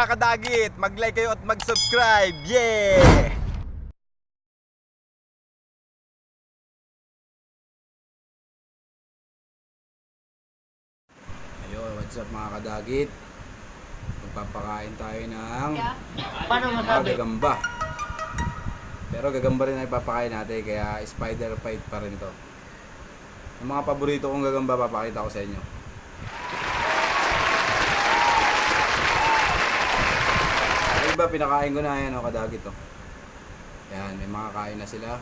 Kadagit, mag-like kayo at mag-subscribe. Yeah! Ayun, what's up mga kadagit? Magpapakain tayo ng Paano masabi? gagamba. Pero gagamba rin ang ipapakain natin, kaya spider bite pa rin to. Yung mga paborito kong gagamba, papakita ko sa inyo. Yung iba, pinakain ko na yan, kadagit to. Yan, may mga kain na sila.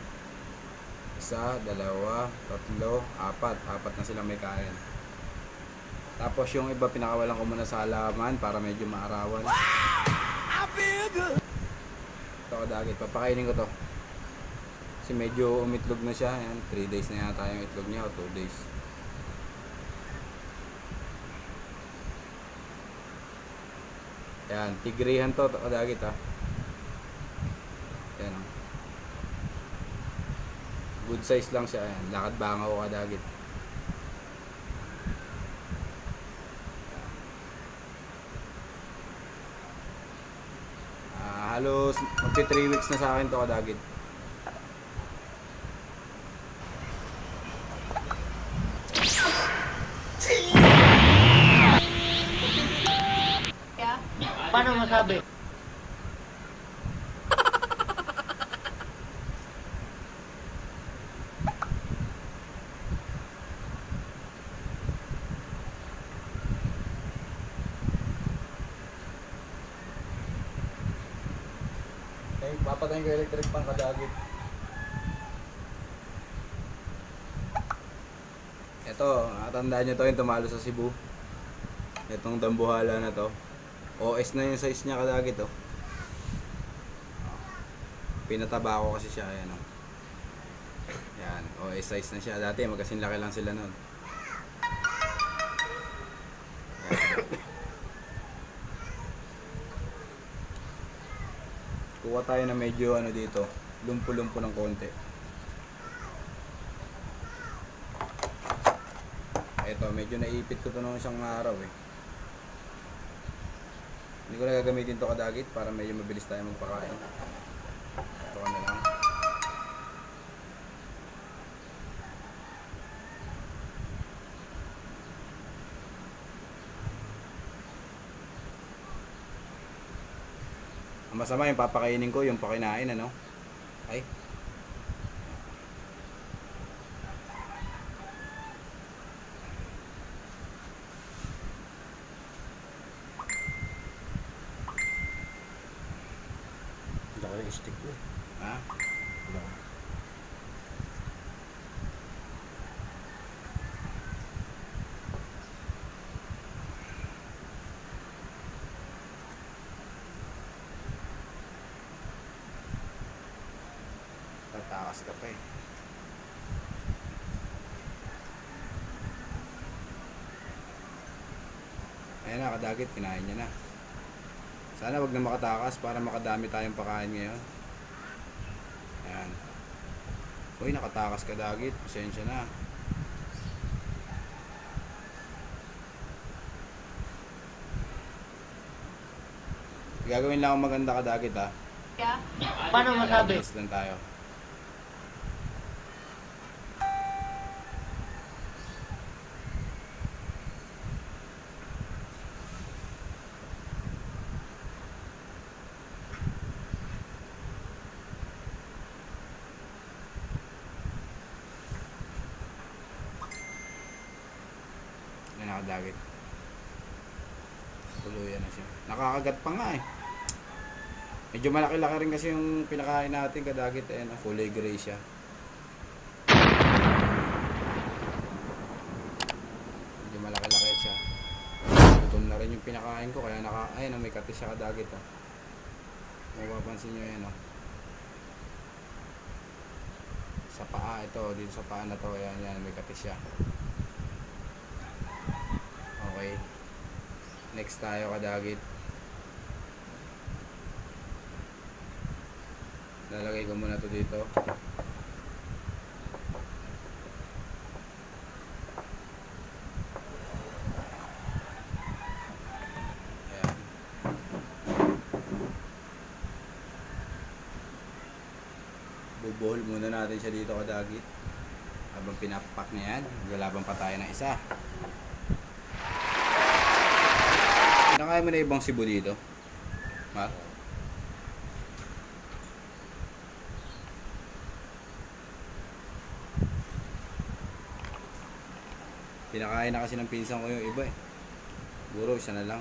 Isa, dalawa, tatlo, apat. Apat na sila may kain. Tapos yung iba, pinakawalan ko muna sa halaman para medyo maarawan. Ito kadagit, papakainin ko to. Kasi medyo umitlog na siya. Yan, 3 days na yata yung itlog niya o 2 days. Yan, tigrihan to kadagit ha. Yan o. Good size lang siya. Yan, lakad bangaw kadagit. Halos magti 3 weeks na sa akin to kadagit. Paano masabi? Okay, papatayin ko electric pang kadagit. Ito, natandaan nyo to yung tumalo sa Cebu. Itong dambuhala na to. OS na yung size niya kadagit to. Pinataba ko kasi siya, ayan o. Yan, OS size na siya. Dati magkasin laki lang sila nun. Kuha tayo na medyo ano dito, lumpo-lumpo ng konti. Ito, medyo naipit ko to nung isang araw eh. Hindi ko na gagamitin to kadagit para medyo mabilis tayo magpakain. Ito na lang. Ang masama yung papakainin ko, yung pakinain ano. Ay. Laki ng stick mo. Ha? Laki. Tatakas ka pa eh. Ayan na, kadagit, kinain niya na. Sana wag na makatakas para makadami tayong pakain ngayon. Ayan. Uy, nakatakas kadagit. Pasensya na. Gagawin lang akong maganda kadagit ha. Paano masabi? Alas lang tayo. Yan nakadagit. Tuluyan na siya. Nakakagat pa nga eh. Medyo malaki-laki rin kasi yung pinakain natin kadagit eh. Fully gray siya. Medyo malaki-laki siya. Gutom na rin yung pinakain ko kaya ayun, may katis siya kadagit oh. Kung mapapansin nyo yan oh. Sa paa ito, dito sa paa na to, yan, may katis siya. Okay. Next tayo kadagit. Lalagay ko muna to dito. Ayan. Bubuhol muna natin siya dito kadagit. Habang pinapak niya yan, maglalaban pa tayo ng isa. Pinakain mo na ibang sibo dito. Mark? Pinakain na kasi ng pinsan ko yung iba eh. Siguro isa na lang.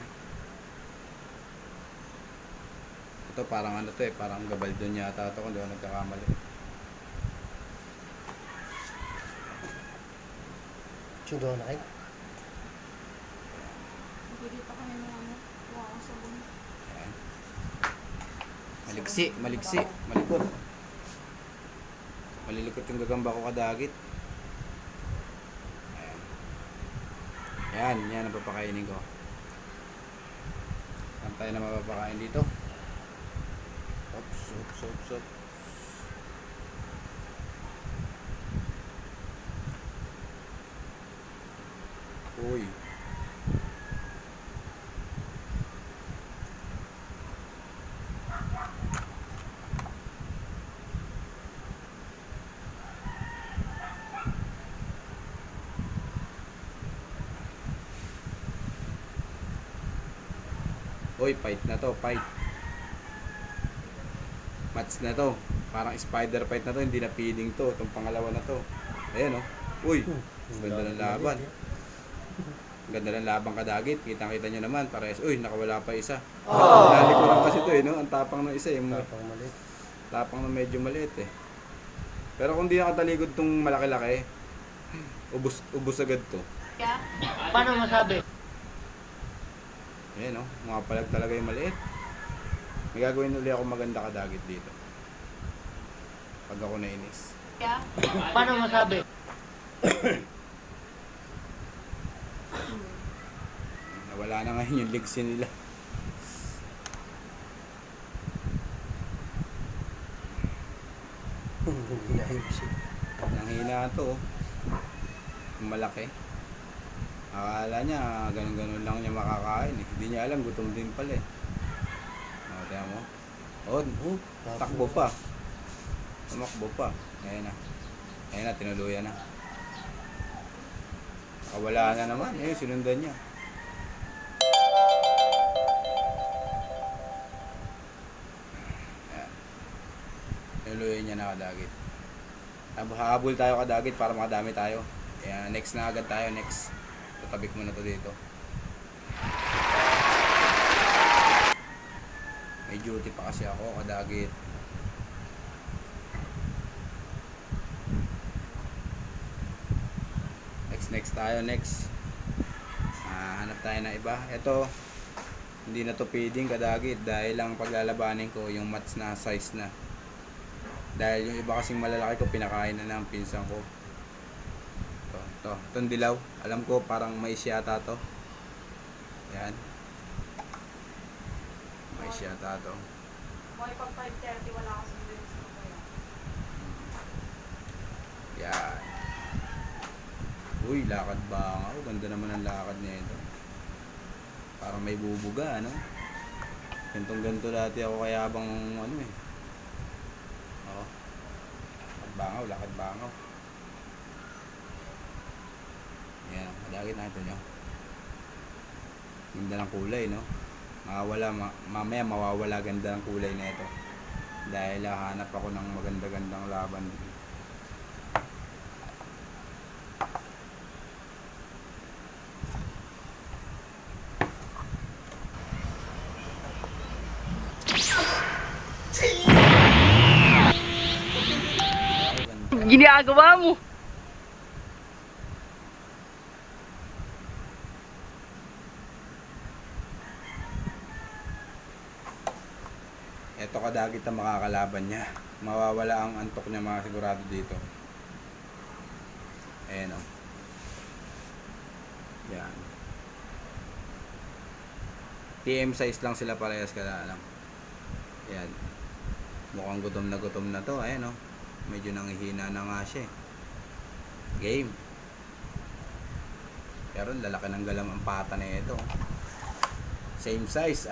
Ito parang ano to eh, parang gabaldon yata ito kung di ako nagkakamali. Sundo na kayo. Dito kami ng ano, wow, sabon. Ayan. Maliksi, maliksi, malikot. Malilikot yung gagamba ko kadagit. Ayan. Yan ang papakainin ko. Saan tayo na mapapakain dito? Oops, oops, oops, oops. Uy. Uy, fight na to, fight. Match na to. Parang spider fight na to, hindi na feeding to. Itong pangalawa na to. Ayan o. Uy, ganda ng laban. Ganda ng laban kadagit. Kitang-kita nyo naman. Parehas. Uy, nakawala pa isa. Dali ko lang kasi to eh, no? Ang tapang ng isa eh. Tapang maliit. Tapang na medyo maliit eh. Pero kung di nakataligod tong malaki-laki, ubos agad to. Paano masabi? Ayan o, mga palag talaga yung maliit. May gagawin ulit ako maganda kadagit dito. Pag ako nainis. Paano masabi? Nawala na ngayon yung legs nila. Hinahibs eh. Nanghina to. Malaki. Akala niya ganun-ganun lang niya makakain eh. Hindi niya alam gutom din pala eh. O, tiyan mo. O, takbo pa. Tumakbo pa. Ayan na. Ayan na, tinuluyan na. Nakawala na naman. Eh, sinundan niya. Ayan. Tinuluyan niya na kadagit. Habol tayo kadagit para makadami tayo. Ayan, next na agad tayo. Next. Tatabik mo na to dito. May duty pa kasi ako kadagit. Next tayo, next. Hanap tayo ng iba. Ito, hindi na to feeding kadagit dahil lang paglalabanin ko yung match na size na. Dahil yung iba kasing malalaki ko pinakain na ng pinsan ko. Itong dilaw. Alam ko parang mais yata to. Yan. Mais yata to. Boy, pag 5:30, wala kasi drinks na kaya. Yan. Uy, lakad bangaw. Ganda naman ang lakad niya ito. Parang may bubuga, ano? Gantong-ganto dati ako kaya habang ano eh. Oo. Lakad bangaw. Yan, kadagit natin nyo. Ganda ng kulay, no? Mamaya mawawala ganda ng kulay na ito. Dahil hanap ako ng maganda-gandang laban. Ginagawa mo? Ito kadagit ang makakalaban niya. Mawawala ang antok niya mga sigurado dito. Ayan o. Yan. TM size lang sila parehas kada lang. Yan. Mukhang gutom na to. Ayan o. Medyo nanghihina na nga siya eh. Game. Pero lalaki ng galam ang pata na ito. Same size,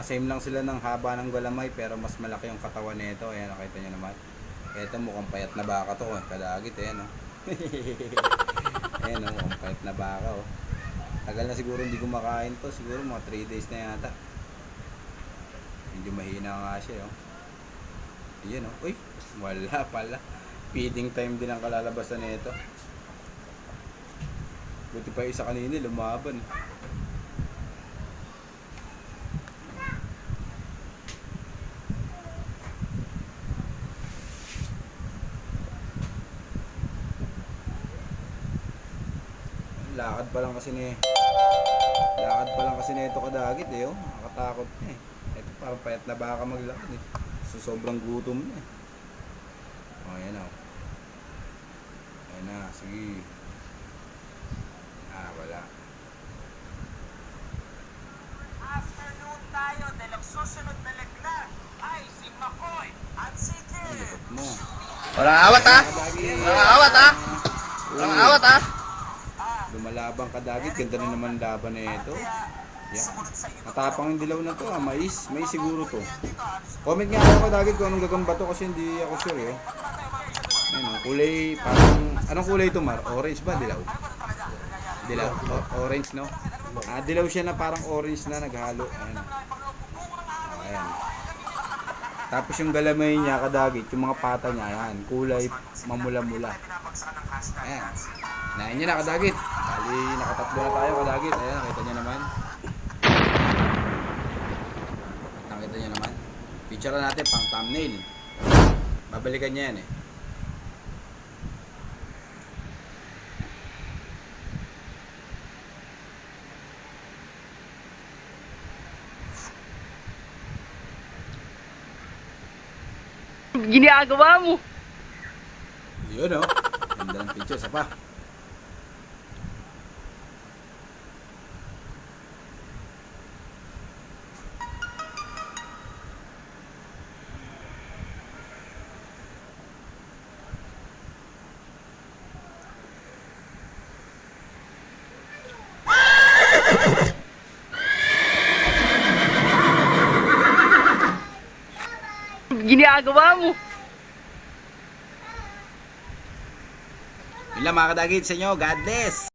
same lang sila ng haba ng galamay pero mas malaki yung katawan nito. Ayan, nakita nyo naman. Eto mukhang payat na baka to, kadagit eh, no? Ayan, mukhang payat na baka, oh. Tagal na siguro hindi kumakain to, siguro mga 3 days na yata. Medyo mahina nga siya, oh. Ayan, oh. Uy, wala pala. Feeding time din ang kalalabasan nito. Buti pa isa kanina, lumaban. Lakad pa lang kasi nito kadagit eh, oh. Nakakatakot na eh. Ito parang payat na baka maglakad eh. So, sobrang gutom na eh. Oh, ayan oh. Ayan na, sige. Wala. Afternoon tayo dahil ang susunod na legla ay si Makoy at si Ay, Kim. likot mo. Walang awat ha? Walang awat ha? Walang awat ha? Lumalabang kadagit, ganda na naman laban na ito. Yeah. Matapang yung dilaw na to, mais siguro to. Comment nga ako kadagit kung anong gagamba to kasi hindi ako sure eh. Ayun, kulay, parang, anong kulay ito Mar? Orange ba? Dilaw? Dilaw, orange no? Dilaw siya na parang orange na naghalo. Ayan. Ayan. Tapos yung galamay niya kadagit, yung mga pata niya, ayan, kulay mamula-mula. Ayan. Nain niya na kadagit. Bali, nakatatlo na tayo kadagit. Ayan, nakita niyo naman. Nakita niyo naman. Picture natin pang thumbnail. Babalikan niya yan eh. Ginagawa mo. Yun oh. Ganda ng picture. Sa pa. Ginagawa mo. Yun lang mga kadagit sa inyo. God bless!